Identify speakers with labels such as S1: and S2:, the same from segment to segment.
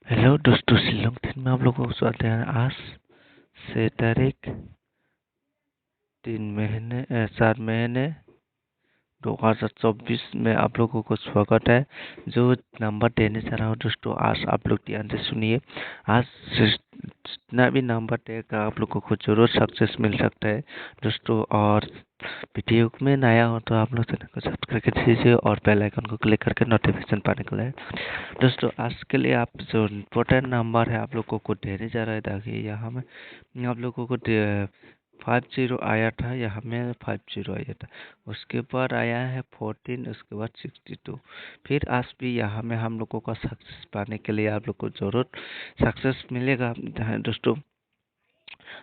S1: Hello दोस्तों, शिलोंग दिन में आप लोगों को स्वागत है। आज से तारीख 7 महीने 2024 में आप लोगों को स्वागत है। जो नंबर देने जा रहा हूँ दोस्तों, आज आप लोग ध्यान से सुनिए। आज जितना भी नंबर देगा आप लोगों को जरूर सक्सेस मिल सकता है दोस्तों। और वीडियो में नया हो तो आप लोग चैनल को सब्सक्राइब कर दीजिए और बेल आइकन को क्लिक करके नोटिफिकेशन पाने के लिए दोस्तों। आज के लिए आप जो इम्पोर्टेंट नंबर है आप लोगों को देने जा रहा है, ताकि यहाँ में आप लोगों को 50 आया था, यहाँ में 50 आया था। उसके बाद आया है 14, उसके बाद 62। फिर आज भी यहाँ में हम लोगों का सक्सेस पाने के लिए आप लोग को जरूर सक्सेस मिलेगा दोस्तों।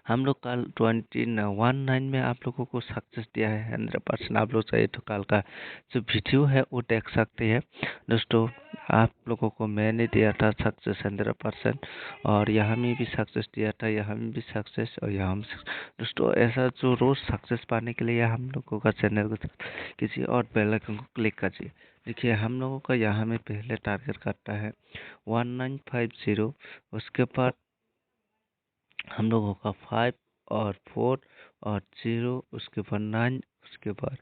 S1: हम लोग कल 2019 में आप लोगों को सक्सेस दिया है 100%। आप लोग चाहिए तो कल का जो वीडियो है वो देख सकते हैं दोस्तों। आप लोगों को मैंने दिया था सक्सेस 100%, और यहाँ में भी सक्सेस दिया था, यहाँ में भी सक्सेस, और यहाँ में दोस्तों। ऐसा जो रोज सक्सेस पाने के लिए हम लोगों का चैनल को किसी और बेल आइकन को क्लिक कीजिए। देखिए, हम लोगों का यहाँ में पहले टारगेट करता है 1950। उसके बाद हम लोगों का 5 और 4 और 0, उसके बाद 9, उसके बाद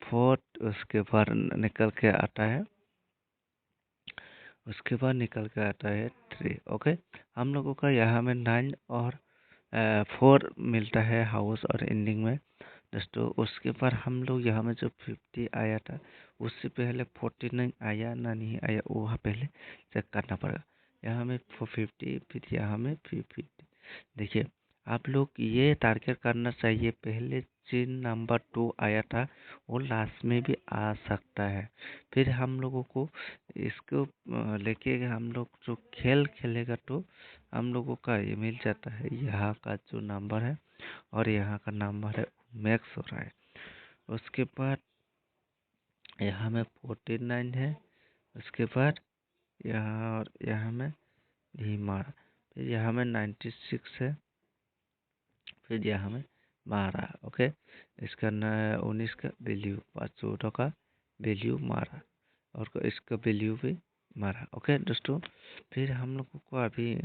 S1: 4, उसके बाद निकल के आता है, उसके बाद निकल के आता है 3। ओके, हम लोगों का यहाँ में 9 और 4 मिलता है हाउस और एंडिंग में दोस्तों। उसके बाद हम लोग यहाँ में जो 50 आया था, उससे पहले 49 आया ना नहीं आया, वो पहले चेक करना पड़ेगा। यहाँ में 450, फिर यहाँ में 350। देखिए, आप लोग ये टारगेट करना चाहिए, पहले जिन नंबर 2 आया था वो लास्ट में भी आ सकता है। फिर हम लोगों को इसको लेके हम लोग जो खेल खेलेगा तो हम लोगों का ये मिल जाता है। यहाँ का जो नंबर है और यहाँ का नंबर है मैक्स हो रहा है। उसके बाद यहाँ में 49 है, उसके बाद यहाँ और यहाँ में धीमा, फिर यहाँ में 96 है, फिर यहाँ में 12। ओके, इसका 19 का वैल्यू, 14 का वैल्यू मारा, और इसका वैल्यू भी मारा। ओके दोस्तों, फिर हम लोगों को अभी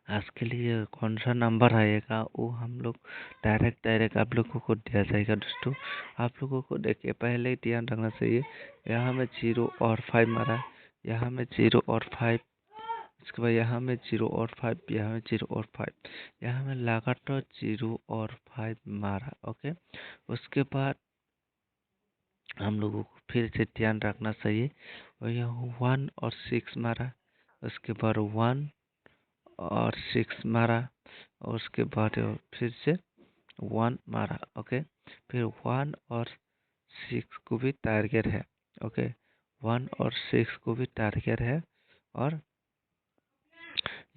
S1: आज के लिए कौन सा नंबर आएगा वो हम लोग डायरेक्ट आप लोगों को दिया जाएगा दोस्तों। आप लोगों को देखिए, पहले ही ध्यान रखना चाहिए। यहाँ में 0 और 5 मारा, यहाँ में 0 और 5, इसके बाद यहाँ में 0 और 5, यहाँ में 0 और 5, यहाँ में लगातार 0 और 5 मारा। ओके, उसके बाद हम लोगों को फिर से ध्यान रखना चाहिए, और यहाँ 1 और 6 मारा, उसके बाद 1 और 6 मारा, और उसके बाद फिर से 1 मारा। ओके, फिर 1 और 6 को भी टारगेट है। ओके, 1 और 6 को भी टारगेट है, और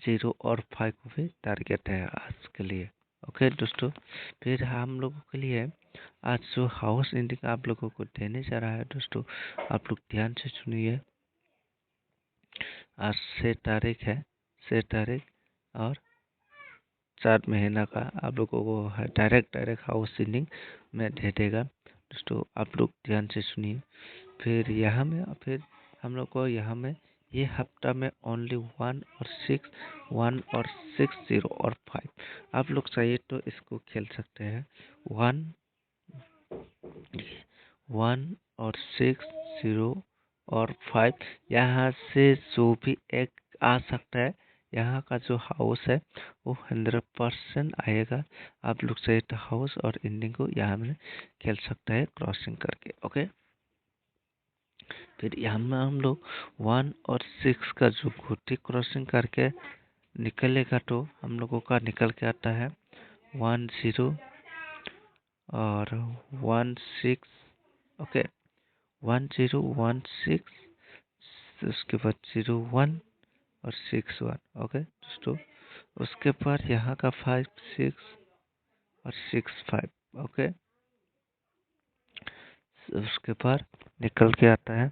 S1: 0 और 5 को भी टारगेट है आज के लिए। ओके दोस्तों, फिर हम लोगों के लिए आज जो हाउस एंडिंग आप लोगों को देने जा रहा है दोस्तों, आप लोग ध्यान से सुनिए। आज से तारीख है, से तारीख और 4 महीना का आप लोगों को डायरेक्ट हाउस एंडिंग में दे देगा दोस्तों। आप लोग ध्यान से सुनिए। फिर यहाँ में फिर हम लोग को यहाँ में ये हफ्ता में ओनली 1 और 6, 1 और 6, 0 और 5। आप लोग चाहिए तो इसको खेल सकते हैं। 1 1 और 6, 0 और 5, यहाँ से जो भी एक आ सकता है। यहाँ का जो हाउस है वो 100% आएगा। आप लोग चाहिए तो हाउस और एंडिंग को यहाँ में खेल सकता है क्रॉसिंग करके। ओके, फिर यहाँ में हम लोग 1 और 6 का जो गोटी क्रॉसिंग करके निकलेगा तो हम लोगों का निकल के आता है 1 0 और 1 6। ओके, 1 0 1 6, उसके बाद 0 1 और 6 1। ओके दोस्तों, उसके बाद यहाँ का 5 6 और 6 5। ओके, उसके बाद निकल के आता है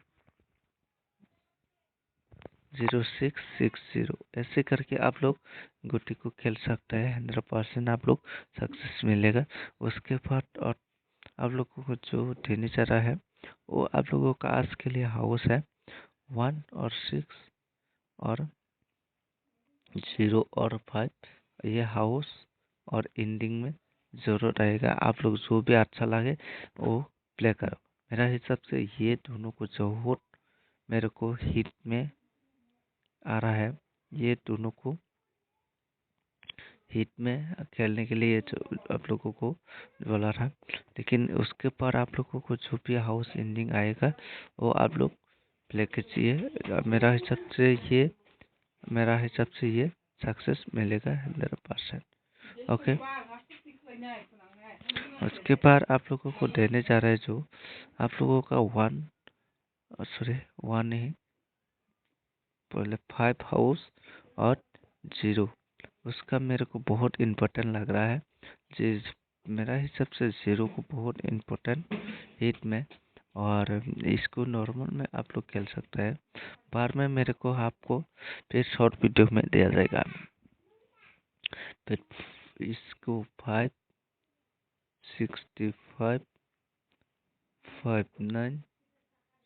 S1: 0 6 6 0। ऐसे करके आप लोग गुटी को खेल सकते हैं। 100% आप लोग सक्सेस मिलेगा। उसके बाद और आप लोगों को जो देने जा रहा है वो आप लोगों का आज के लिए हाउस है 1 और 6, और 0 और 5 ये हाउस, और एंडिंग में 0 रहेगा। आप लोग जो भी अच्छा लगे वो प्ले करो। मेरा हिसाब से ये दोनों को जो मेरे को हिट में आ रहा है, ये दोनों को हिट में खेलने के लिए जो आप लोगों को बोला था। लेकिन उसके पर आप लोगों को जो भी हाउस एंडिंग आएगा वो आप लोग प्ले कीजिए। मेरा हिसाब से ये सक्सेस मिलेगा 100%। ओके, उसके बाद आप लोगों को देने जा रहे जो आप लोगों का 1 नहीं, पहले 5 हाउस और 0, उसका मेरे को बहुत इम्पोर्टेंट लग रहा है। जिस मेरा हिसाब से 0 को बहुत इम्पोर्टेंट हिट में, और इसको नॉर्मल में आप लोग खेल सकते हैं। बाद में मेरे को आपको फिर शॉर्ट वीडियो में दिया जाएगा। फिर इसको 5 65 59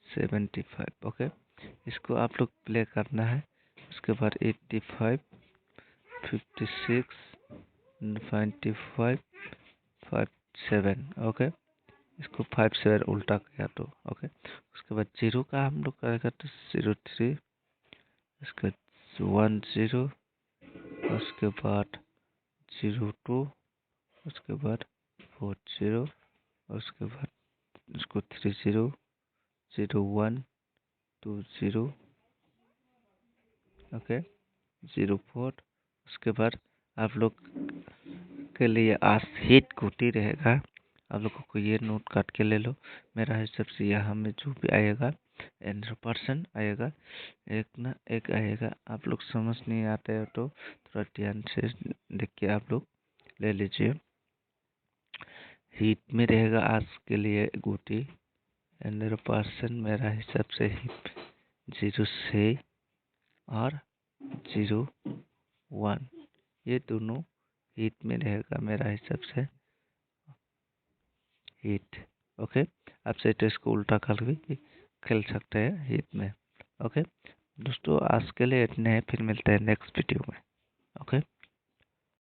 S1: 75, ओके, इसको आप लोग प्ले करना है। उसके बाद 85 56 95 57, ओके, इसको 57 उल्टा किया तो ओके। उसके बाद 0 का हम लोग करेगा तो 03, उसके 10, उसके बाद 02, उसके बाद 40, उसके बाद उसको 30 01 20, ओके, 04। उसके बाद आप लोग के लिए आज हिट गोटी रहेगा। आप लोगों को ये नोट काट के ले लो। मेरा हिसाब से यहाँ में जो भी आएगा 100% आएगा, एक ना एक आएगा। आप लोग समझ नहीं आते हो तो थोड़ा ध्यान से देख के आप लोग ले लीजिए। हिट में रहेगा आज के लिए गोटी 100%। मेरा हिसाब से हिट 0 से और 01, ये दोनों हिट में रहेगा मेरा हिसाब से हिट। ओके, आप सेट इसको उल्टा कर भी खेल सकते हैं हिट में। ओके दोस्तों, आज के लिए इतने हैं, फिर मिलते हैं नेक्स्ट वीडियो में। ओके।